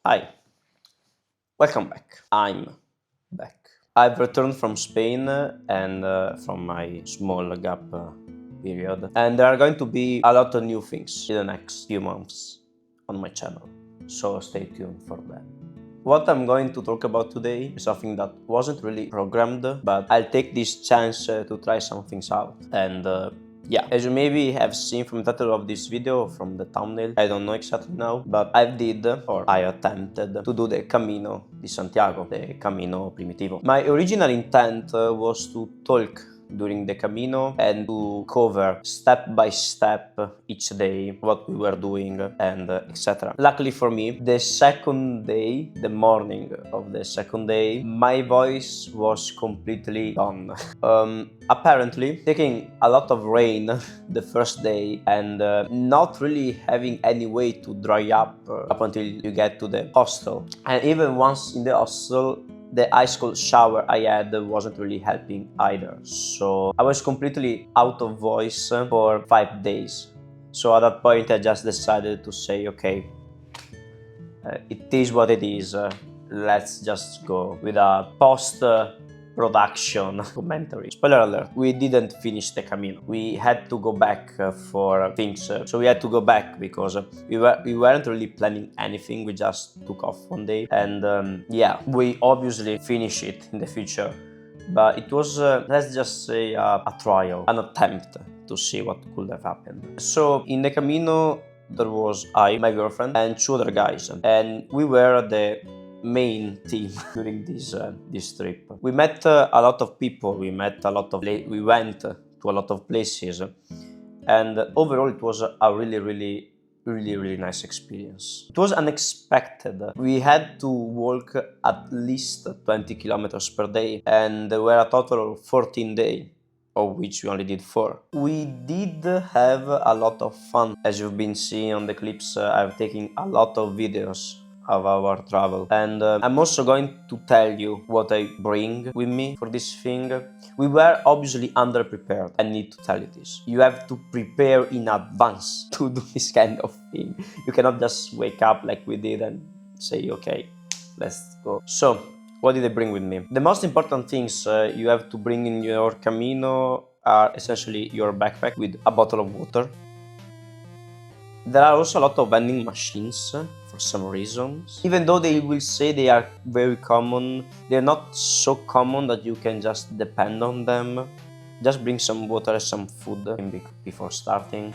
Hi, welcome back. I'm back. I've returned from Spain and from my small gap period, and there are going to be a lot of new things in the next few months on my channel, so stay tuned for that. What I'm going to talk about today is something that wasn't really programmed, but I'll take this chance to try some things out. And yeah, as you maybe have seen from the title of this video, from the thumbnail, I don't know exactly now, but I attempted to do the Camino di Santiago, the Camino Primitivo. My original intent was to talk during the Camino and to cover step by step each day what we were doing and etc. Luckily for me, the second day, the morning of the second day, my voice was completely gone. Apparently taking a lot of rain the first day and not really having any way to dry up until you get to the hostel, and even once in the hostel the ice cold shower I had wasn't really helping either. So I was completely out of voice for 5 days. So at that point I just decided to say, okay, it is what it is. Let's just go with a post-production commentary. Spoiler alert, we didn't finish the Camino. We had to go back for things. So we had to go back because we weren't really planning anything. We just took off one day. And yeah, we obviously finish it in the future. But it was, let's just say, a trial, an attempt to see what could have happened. So in the Camino, there was I, my girlfriend, and 2 other guys, and we were the main team during this trip. We met a lot of people. We went to a lot of places, and overall it was a really nice experience. It was unexpected. We had to walk at least 20 kilometers per day, and there were a total of 14 days, of which we only did 4. We did have a lot of fun. As you've been seeing on the clips, I've taken a lot of videos of our travel, and I'm also going to tell you what I bring with me for this thing. We were obviously underprepared. I need to tell you this. You have to prepare in advance to do this kind of thing. You cannot just wake up like we did and say, okay, let's go. So what did I bring with me? The most important things you have to bring in your Camino are essentially your backpack with a bottle of water. There are also a lot of vending machines for some reasons. Even though they will say they are very common, they're not so common that you can just depend on them. Just bring some water and some food before starting.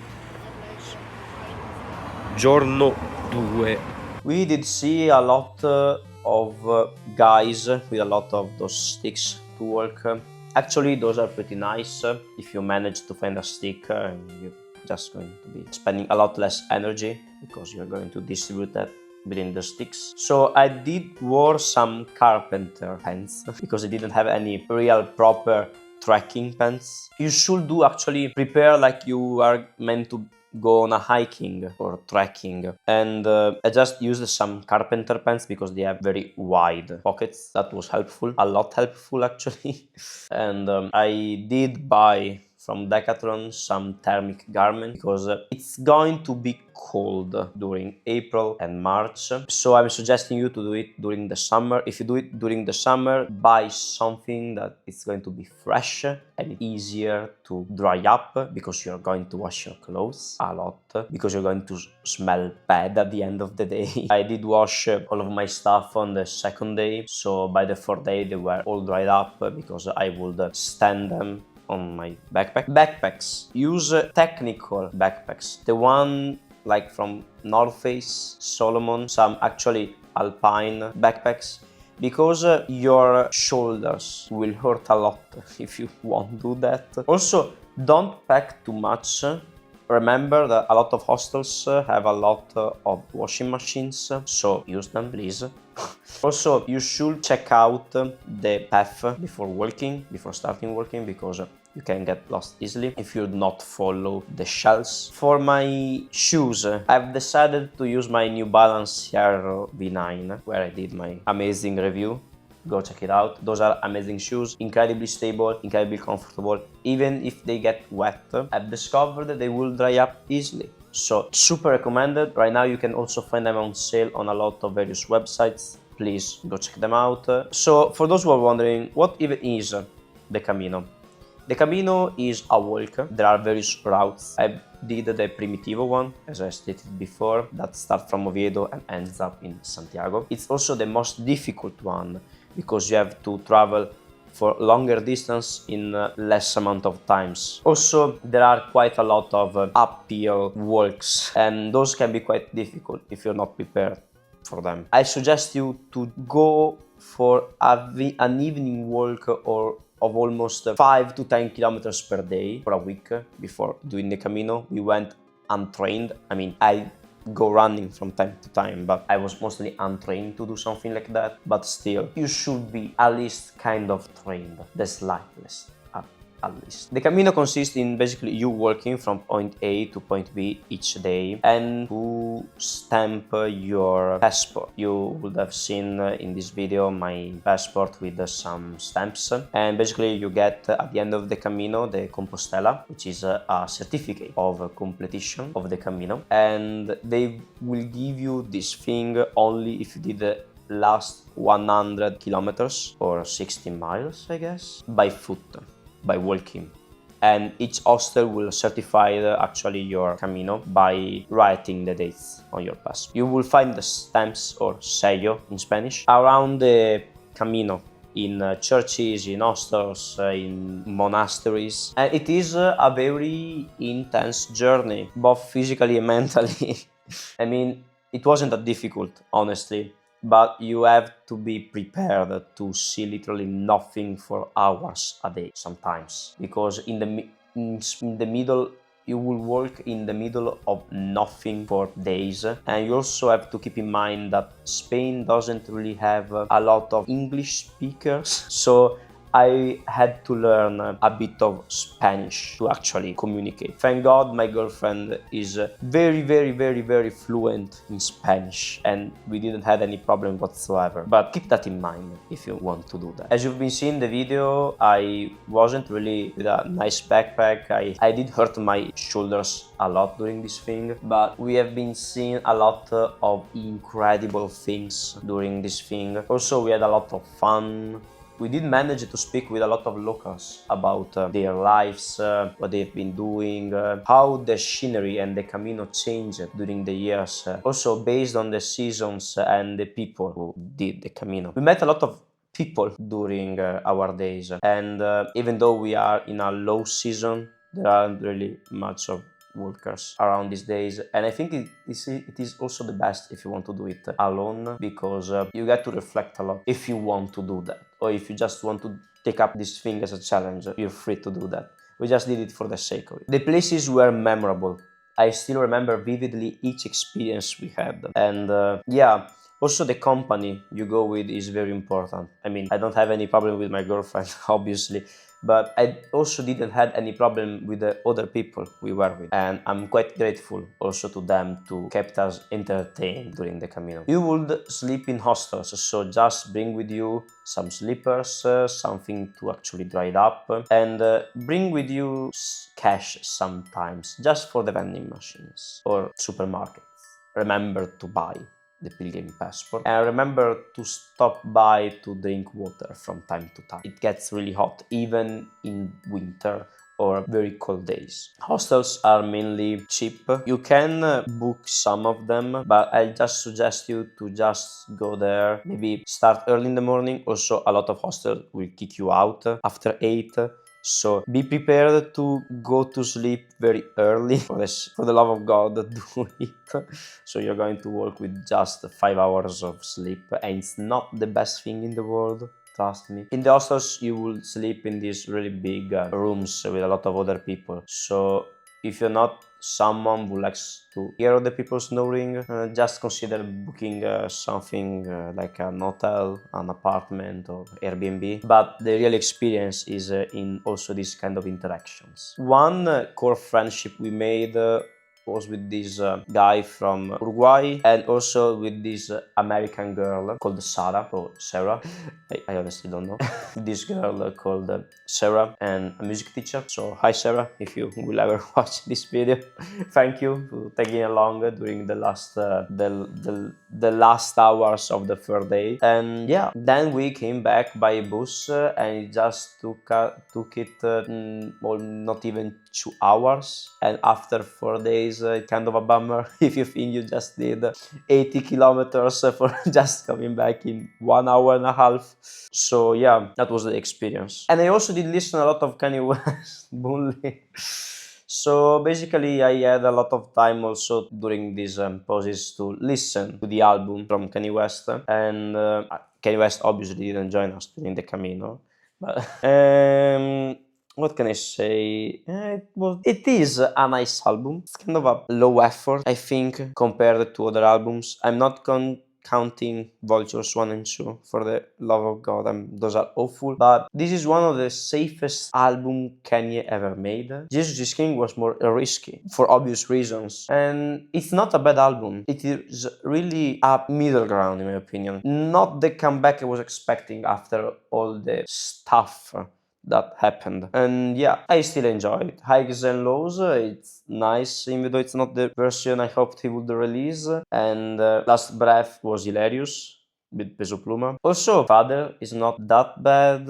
Giorno 2. We did see a lot of guys with a lot of those sticks to work. Actually, those are pretty nice. If you manage to find a stick, you're just going to be spending a lot less energy because you're going to distribute that within the sticks. So I did wear some carpenter pants because I didn't have any real proper trekking pants. You should do actually prepare like you are meant to go on a hiking or trekking, and I just used some carpenter pants because they have very wide pockets. That was helpful, a lot helpful actually. And I did buy from Decathlon some thermic garment because it's going to be cold during April and March. So I'm suggesting you to do it during the summer. If you do it during the summer, buy something that is going to be fresh and easier to dry up, because you're going to wash your clothes a lot, because you're going to smell bad at the end of the day. I did wash all of my stuff on the second day, so by the 4th day they were all dried up because I would stand them on my backpack. Backpacks. Use technical backpacks. The one like from North Face, Solomon, some actually Alpine backpacks, because your shoulders will hurt a lot if you won't do that. Also, don't pack too much. Remember that a lot of hostels have a lot of washing machines, so use them, please. Also, you should check out the path before starting walking, because you can get lost easily if you do not follow the shells. For my shoes, I've decided to use my New Balance Air V9, where I did my amazing review. Go check it out. Those are amazing shoes, incredibly stable, incredibly comfortable. Even if they get wet, I've discovered that they will dry up easily. So super recommended. Right now you can also find them on sale on a lot of various websites. Please go check them out. So for those who are wondering, what even is the Camino? The Camino is a walk. There are various routes. I did the Primitivo one, as I stated before, that starts from Oviedo and ends up in Santiago. It's also the most difficult one because you have to travel for longer distance in less amount of times. Also, there are quite a lot of uphill walks, and those can be quite difficult if you're not prepared for them. I suggest you to go for an evening walk or of almost 5 to 10 kilometers per day for a week before doing the Camino. We went untrained. I mean, I go running from time to time, but I was mostly untrained to do something like that. But still, you should be at least kind of trained, the slightest. At least. The Camino consists in basically you walking from point A to point B each day and to stamp your passport. You would have seen in this video my passport with some stamps, and basically you get at the end of the Camino the Compostela, which is a certificate of completion of the Camino, and they will give you this thing only if you did the last 100 kilometers or 60 miles, I guess, by foot, by walking. And each hostel will certify actually your Camino by writing the dates on your passport. You will find the stamps, or sello in Spanish, around the Camino, in churches, in hostels, in monasteries. And it is a very intense journey, both physically and mentally. I mean, it wasn't that difficult, honestly. But you have to be prepared to see literally nothing for hours a day sometimes, because in the middle you will work in the middle of nothing for days. And you also have to keep in mind that Spain doesn't really have a lot of English speakers, so I had to learn a bit of Spanish to actually communicate. Thank God my girlfriend is very fluent in Spanish, and we didn't have any problem whatsoever. But keep that in mind if you want to do that. As you've been seeing the video, I wasn't really with a nice backpack. I did hurt my shoulders a lot during this thing, but we have been seeing a lot of incredible things during this thing. Also, we had a lot of fun. We did manage to speak with a lot of locals about their lives, what they've been doing, how the scenery and the Camino changed during the years, also based on the seasons and the people who did the Camino. We met a lot of people during our days, and even though we are in a low season, there aren't really much of walkers around these days, and I think it is also the best if you want to do it alone, because you get to reflect a lot if you want to do that, or if you just want to take up this thing as a challenge. You're free to do that. We just did it for the sake of it. The places were memorable. I still remember vividly each experience we had, and yeah, also the company you go with is very important. I mean, I don't have any problem with my girlfriend obviously, but I also didn't have any problem with the other people we were with, and I'm quite grateful also to them to kept us entertained during the Camino. You would sleep in hostels, so just bring with you some slippers, something to actually dry it up, and bring with you cash sometimes, just for the vending machines or supermarkets. Remember to buy the pilgrim passport, and remember to stop by to drink water from time to time. It gets really hot even in winter or very cold days. Hostels are mainly cheap. You can book some of them, but I just suggest you to just go there, maybe start early in the morning. Also, a lot of hostels will kick you out after 8. So be prepared to go to sleep very early. For the love of God, do it. So you're going to work with just 5 hours of sleep, and it's not the best thing in the world. Trust me. In the hostels, you will sleep in these really big rooms with a lot of other people. So if you're not someone who likes to hear other people snoring, just consider booking something like an hotel, an apartment, or Airbnb. But the real experience is in also these kind of interactions. One core friendship we made was with this guy from Uruguay, and also with this American girl called Sarah or Sarah. I honestly don't know. This girl called Sarah, and a music teacher. So hi Sarah, if you will ever watch this video, thank you for tagging along during the last the last hours of the third day. And yeah, then we came back by bus, and it just took it well, not even 2 hours. And after 4 days, kind of a bummer if you think you just did 80 kilometers for just coming back in 1 hour and a half. So yeah, that was the experience. And I also did listen a lot of Kanye West bully. So basically, I had a lot of time also during these pauses to listen to the album from Kanye West, and Kanye West obviously didn't join us during the Camino, but what can I say? It is a nice album. It's kind of a low effort, I think, compared to other albums. I'm not counting Vultures 1 and 2, for the love of God, those are awful, but this is one of the safest album Kanye ever made. Jesus is King was more risky, for obvious reasons, and it's not a bad album. It is really a middle ground, in my opinion. Not the comeback I was expecting after all the stuff that happened. And yeah, I still enjoy it. Highs and lows, it's nice, even though it's not the version I hoped he would release. And Last Breath was hilarious with Peso Pluma. Also, Father is not that bad.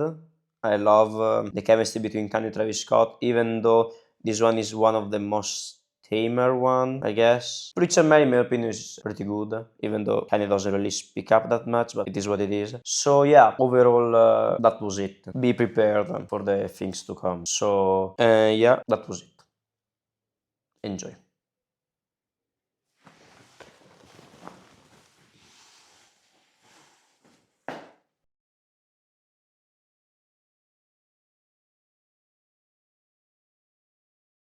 I love the chemistry between Kanye and Travis Scott, even though this one is one of the most tamer one, I guess. Preacher Man, in my opinion, is pretty good, even though Kanye doesn't really speak up that much, but it is what it is. So yeah, overall, that was it. Be prepared for the things to come. So yeah, that was it. Enjoy.